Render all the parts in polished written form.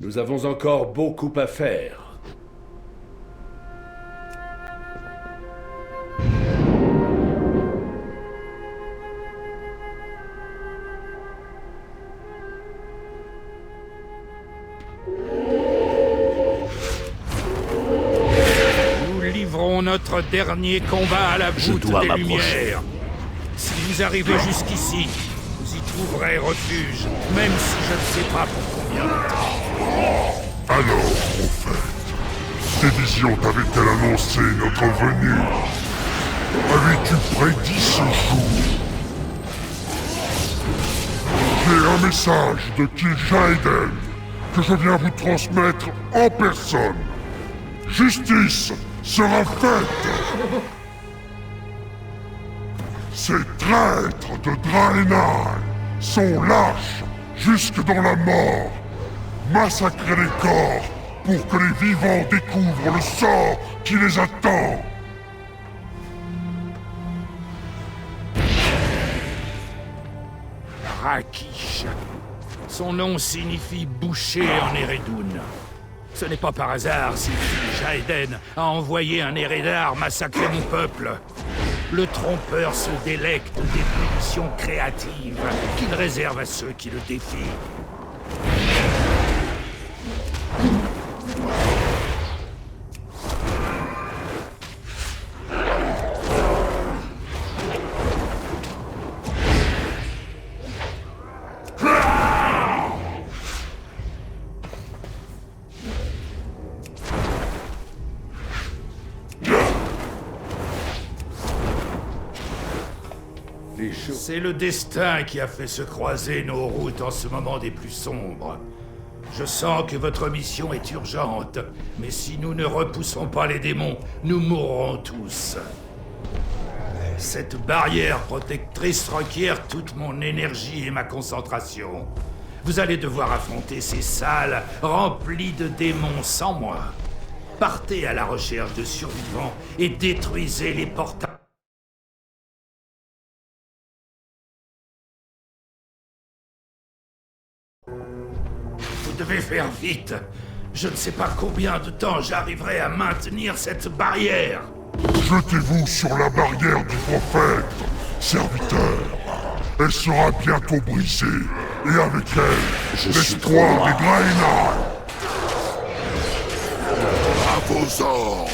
Nous avons encore beaucoup à faire. Nous livrons notre dernier combat à la voûte des Lumières. Si vous arrivez jusqu'ici, vous y trouverez refuge, même si je ne sais pas pour combien de temps. Alors, prophète, tes visions t'avaient-elles annoncé notre venue? Avais-tu prédit ce jour? J'ai un message de Kil'jaeden que je viens vous transmettre en personne. Justice sera faite. Ces traîtres de Draenei sont lâches jusque dans la mort. Massacrez les corps pour que les vivants découvrent le sort qui les attend. Rakish. Son nom signifie boucher en Eredun. Ce n'est pas par hasard si Kil'jaeden a envoyé un Eredar massacrer mon peuple. Le trompeur se délecte des punitions créatives qu'il réserve à ceux qui le défient. C'est le destin qui a fait se croiser nos routes en ce moment des plus sombres. Je sens que votre mission est urgente, mais si nous ne repoussons pas les démons, nous mourrons tous. Cette barrière protectrice requiert toute mon énergie et ma concentration. Vous allez devoir affronter ces salles remplies de démons sans moi. Partez à la recherche de survivants et détruisez les portails. Vous devez faire vite. Je ne sais pas combien de temps j'arriverai à maintenir cette barrière. Jetez-vous sur la barrière du prophète, serviteur. Elle sera bientôt brisée, et avec elle, l'espoir des Draenei. À vos ordres.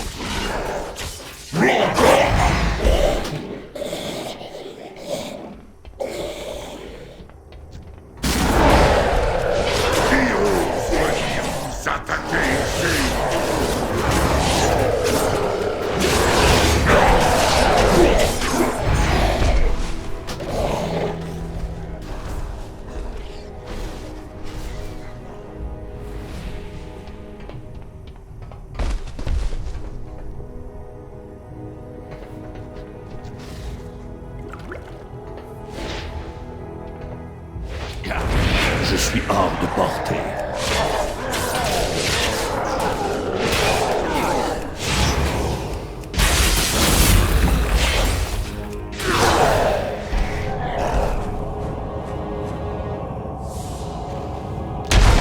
Je suis hors de portée.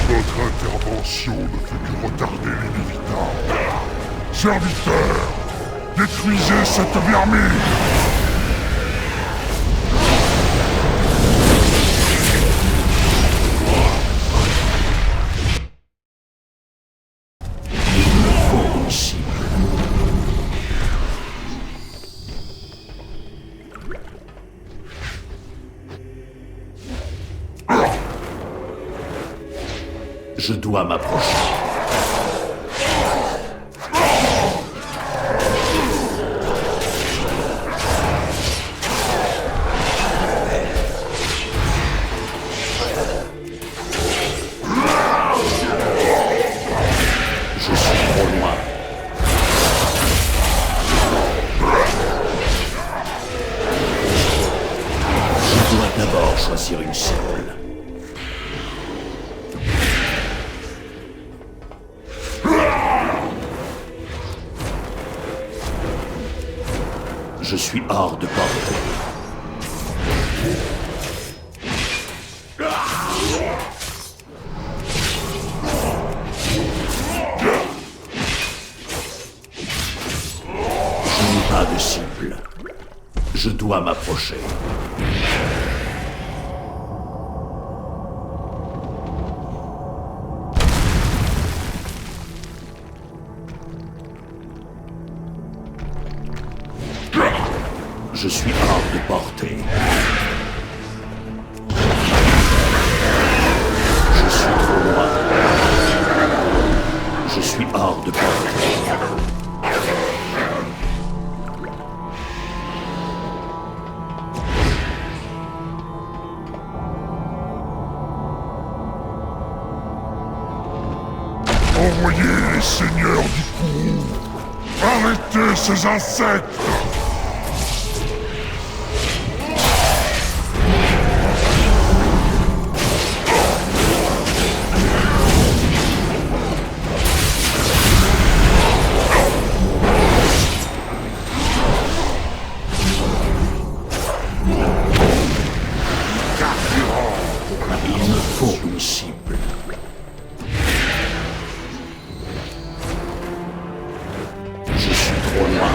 Votre intervention ne fait que retarder l'inévitable. Serviteur, détruisez cette vermine! Je dois m'approcher. Je suis trop loin. Je dois d'abord choisir une cible. Je suis hors de portée. dois m'approcher. Je suis hors de portée. Je suis trop loin. Je suis hors de portée. Envoyez les seigneurs du Kourou. Arrêtez ces insectes. Il me faut une cible. Je suis trop loin.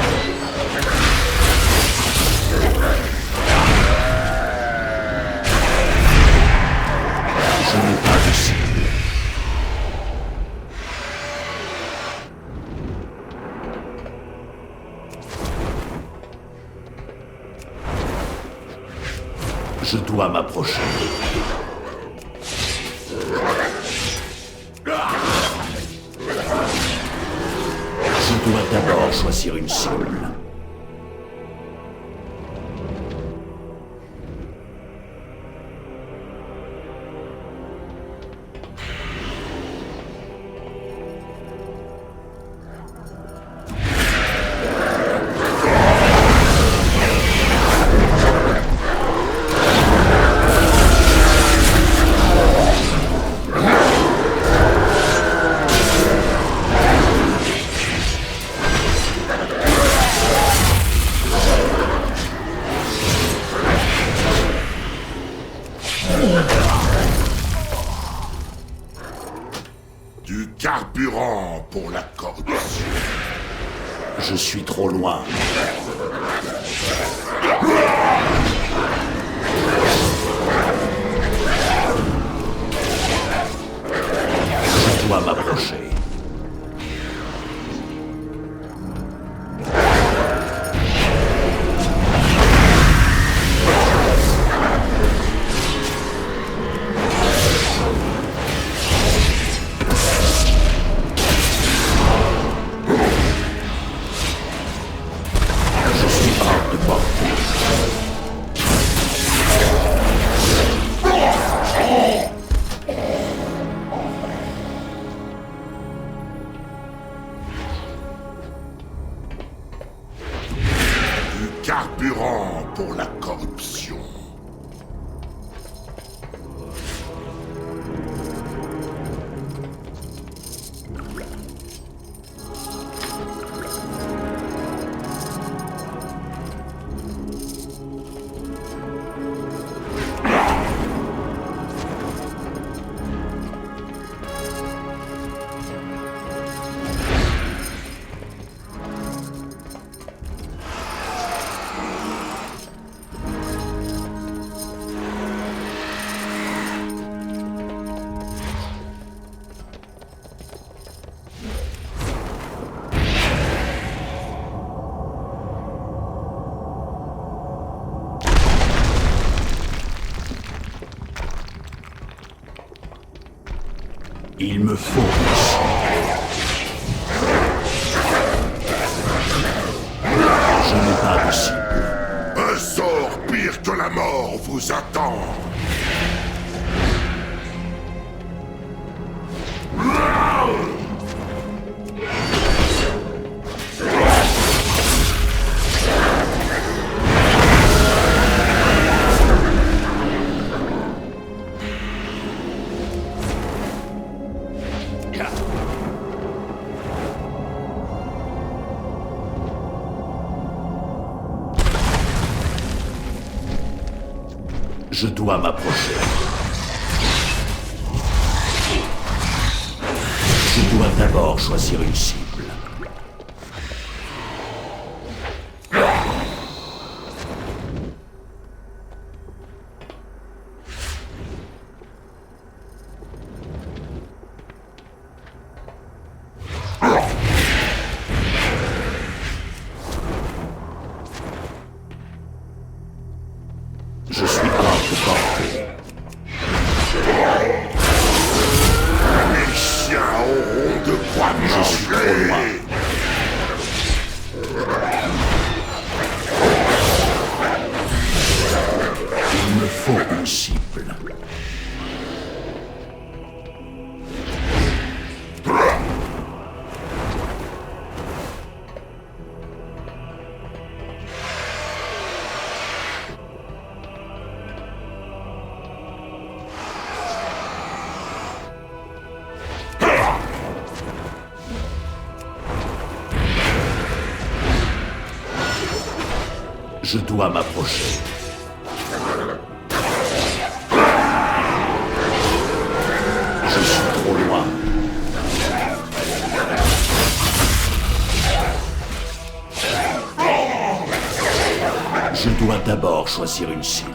Je n'ai pas de cible. Je dois m'approcher. Je dois d'abord choisir une cible. Du carburant pour la corruption. Je suis trop loin. Je dois m'approcher. Je suis hors de portée. Du carburant pour la corruption. Il me faut une cible. Je n'ai pas de cible. Un sort pire que la mort vous attend. Je dois m'approcher. Je dois d'abord choisir une cible. faut une cible. Je dois m'approcher. Je suis trop loin. Je dois d'abord choisir une cible.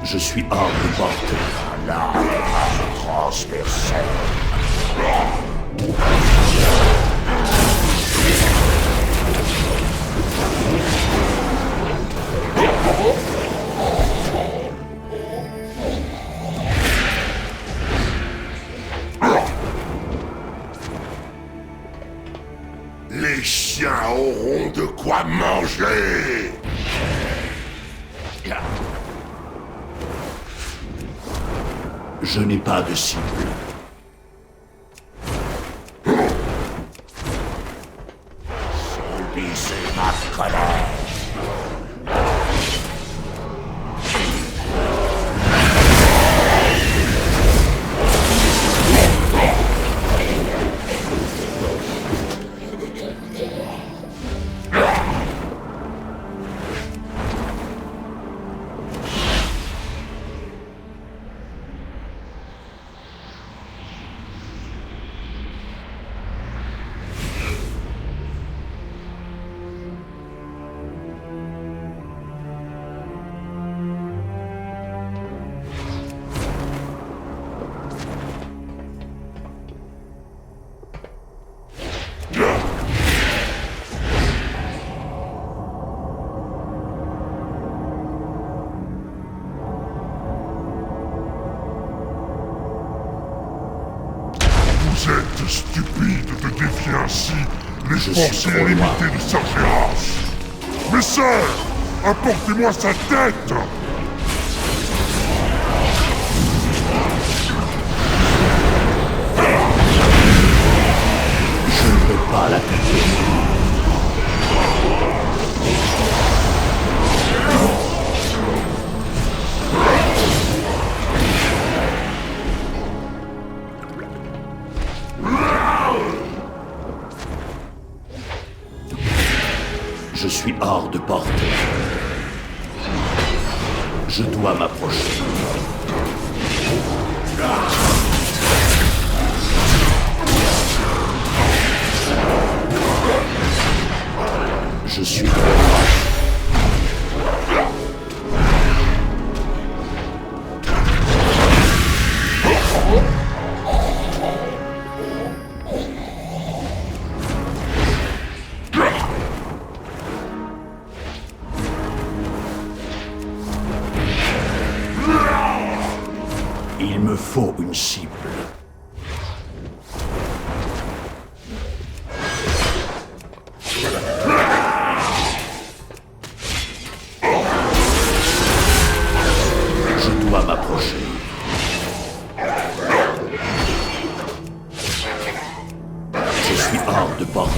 Je suis hors de portée. La transversale. Les chiens auront de quoi manger. Je n'ai pas de cible. Subissez ma colère. Vous êtes stupide de défier ainsi les forces illimitées de Sargeras. Mes sœurs, apportez-moi sa tête. Je ne peux pas l'attaquer. Je suis hors de portée. Je dois m'approcher. Je suis trop loin. Il me faut une cible. Je dois m'approcher. Je suis hors de portée.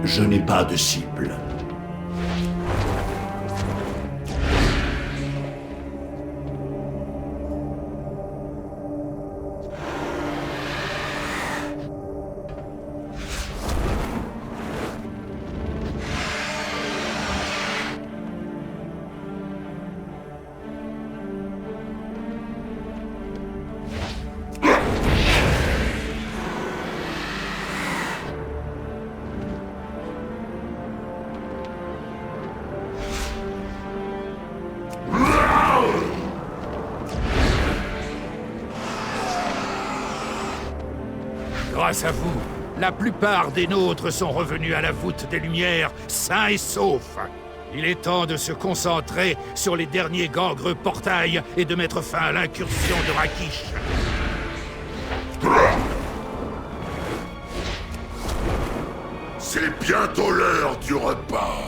Je n'ai pas de cible. Grâce à vous, la plupart des nôtres sont revenus à la voûte des Lumières, sains et saufs. Il est temps de se concentrer sur les derniers gangreux portails et de mettre fin à l'incursion de Rakish. C'est bientôt l'heure du repas.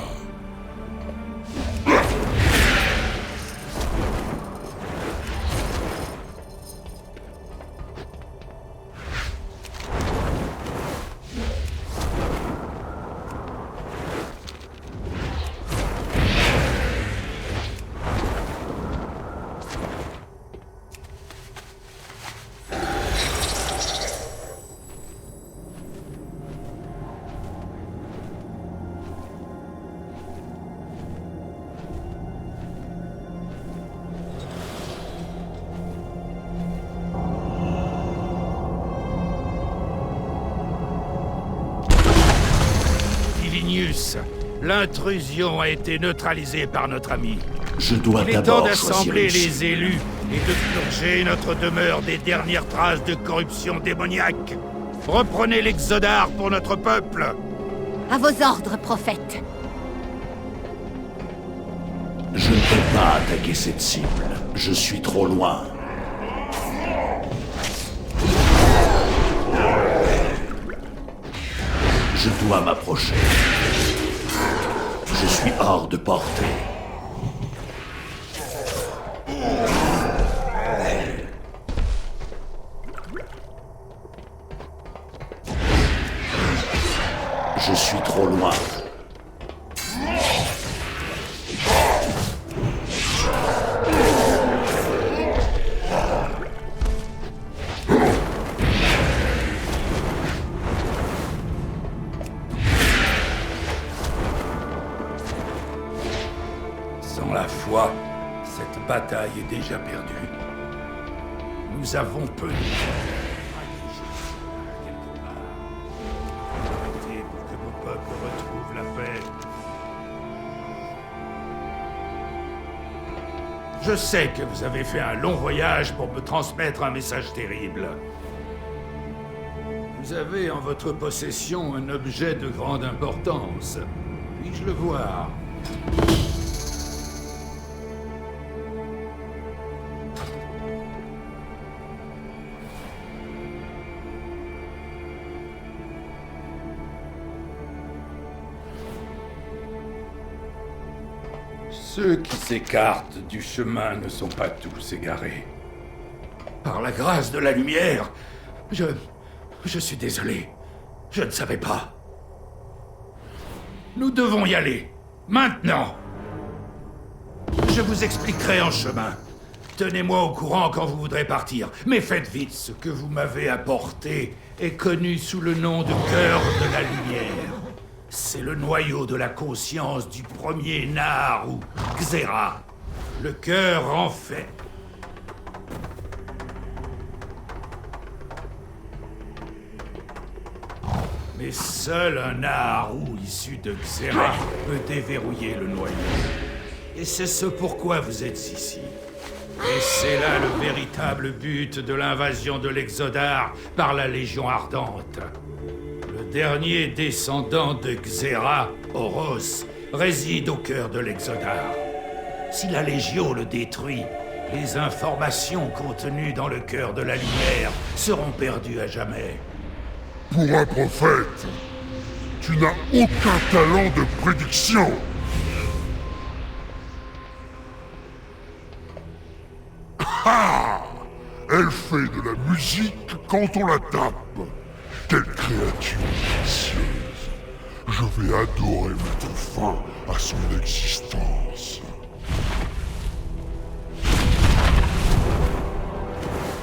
L'intrusion a été neutralisée par notre ami. Je dois Il est temps d'abord choisir d'assembler une cible. les élus et de purger notre demeure des dernières traces de corruption démoniaque. Reprenez l'Exodar pour notre peuple. À vos ordres, prophète. Je ne peux pas attaquer cette cible. Je suis trop loin. Je dois m'approcher. Je suis hors de portée. Je suis trop loin. Sans la foi, cette bataille est déjà perdue. Nous avons peu de pour que nos peuples retrouvent la paix. Je sais que vous avez fait un long voyage pour me transmettre un message terrible. Vous avez en votre possession un objet de grande importance. Puis-je le voir? Ceux qui s'écartent du chemin ne sont pas tous égarés. Par la grâce de la lumière, je suis désolé. Je ne savais pas. Nous devons y aller. Maintenant. Je vous expliquerai en chemin. Tenez-moi au courant quand vous voudrez partir. Mais faites vite, ce que vous m'avez apporté est connu sous le nom de Cœur de la Lumière. C'est le noyau de la conscience du premier Nar ou Xera. Le cœur en fait. Mais seul un Naharu issu de Xera peut déverrouiller le noyau. Et c'est ce pourquoi vous êtes ici. Et c'est là le véritable but de l'invasion de l'Exodar par la Légion Ardente. Le dernier descendant de Xera, Oros, réside au cœur de l'Exodar. Si la Légion le détruit, les informations contenues dans le cœur de la lumière seront perdues à jamais. Pour un prophète, tu n'as aucun talent de prédiction. Ah! Elle fait de la musique quand on la tape. Quelle créature délicieuse. je vais adorer mettre fin à son existence.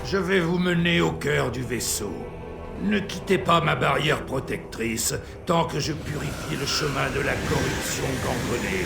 Je vais vous mener au cœur du vaisseau. Ne quittez pas ma barrière protectrice tant que je purifie le chemin de la corruption gangrenée.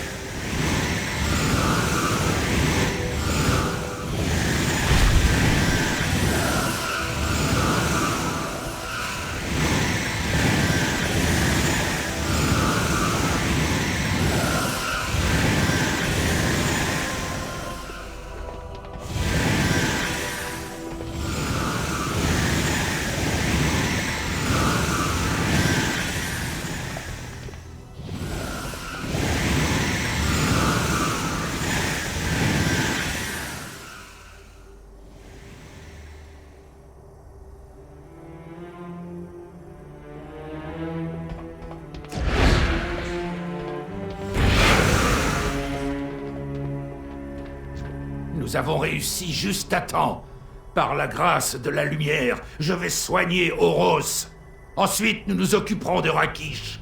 Nous avons réussi juste à temps. Par la grâce de la lumière, je vais soigner Oros. Ensuite, nous nous occuperons de Rakish.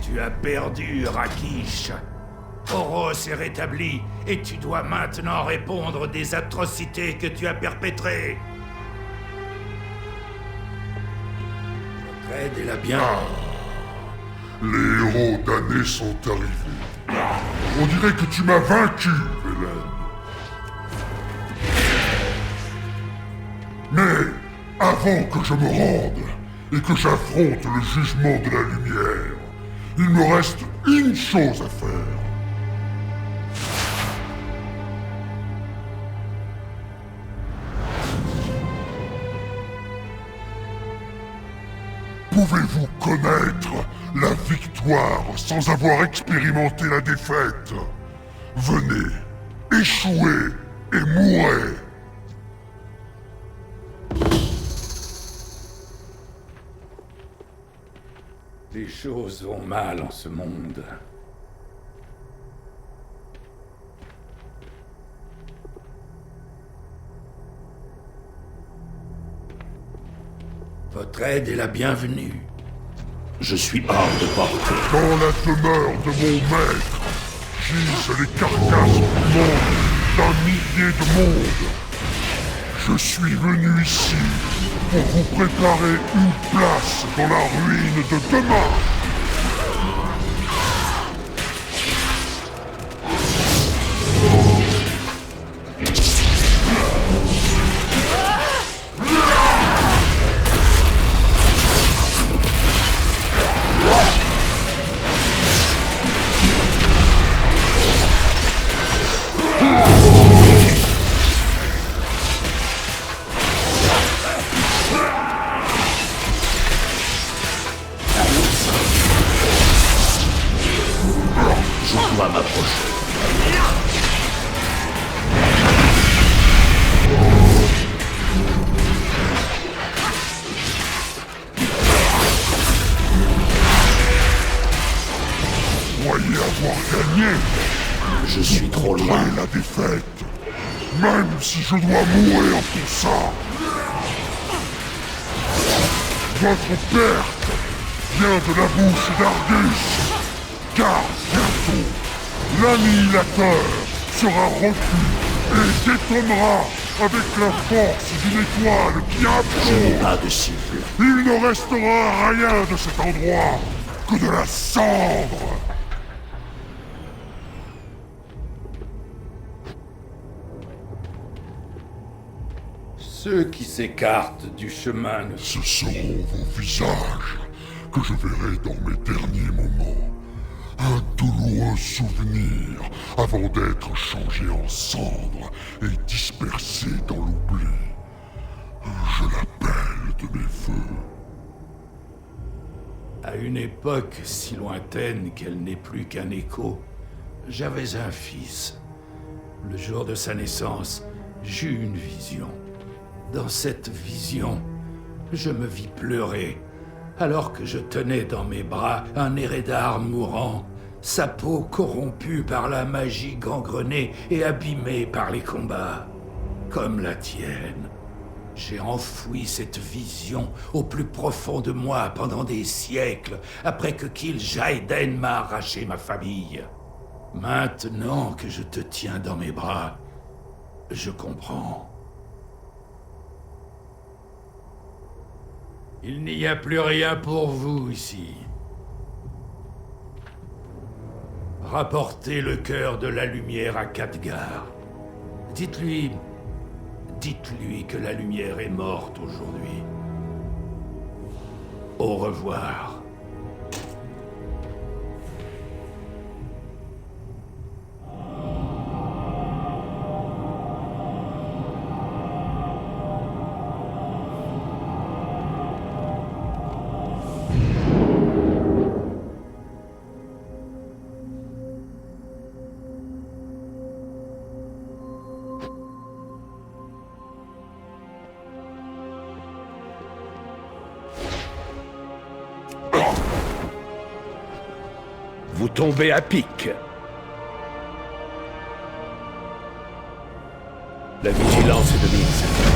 Tu as perdu, Rakish. Oros est rétabli, et tu dois maintenant répondre des atrocités que tu as perpétrées. Votre aide est la bienvenue. Les héros damnés sont arrivés. On dirait que tu m'as vaincu, Velen. Mais, avant que je me rende et que j'affronte le jugement de la lumière, il me reste une chose à faire. Pouvez-vous connaître la victoire sans avoir expérimenté la défaite? Venez, échouez et mourrez. Les choses vont mal en ce monde. Votre aide est la bienvenue. Je suis hors de portée. Dans la demeure de mon maître, gisent les carcasses humaines d'un millier de mondes. Je suis venu ici pour vous préparer une place dans la ruine de demain. Je dois m'approcher. Croyez avoir gagné, Je suis trop loin. prenez la défaite, même si je dois mourir pour ça. Votre perte vient de la bouche d'Argus, car bientôt, l'annihilateur sera repu et détonnera avec la force d'une étoile qui Je n'ai implose. pas de cible. Il ne restera rien de cet endroit que de la cendre. Ceux qui s'écartent du chemin ne... Ce seront vos visages que je verrai dans mes derniers moments. Un douloureux souvenir avant d'être changé en cendres et dispersé dans l'oubli. Je l'appelle de mes vœux. À une époque si lointaine qu'elle n'est plus qu'un écho, j'avais un fils. Le jour de sa naissance, j'eus une vision. Dans cette vision, je me vis pleurer, alors que je tenais dans mes bras un Eredar mourant, sa peau corrompue par la magie gangrenée et abîmée par les combats, comme la tienne. J'ai enfoui cette vision au plus profond de moi pendant des siècles, après que Kil'jaeden m'a arraché ma famille. Maintenant que je te tiens dans mes bras, je comprends. Il n'y a plus rien pour vous ici. Rapportez le cœur de la lumière à Khadgar. Dites-lui que la lumière est morte aujourd'hui. Au revoir. Vous tombez à pic. La vigilance est de mise.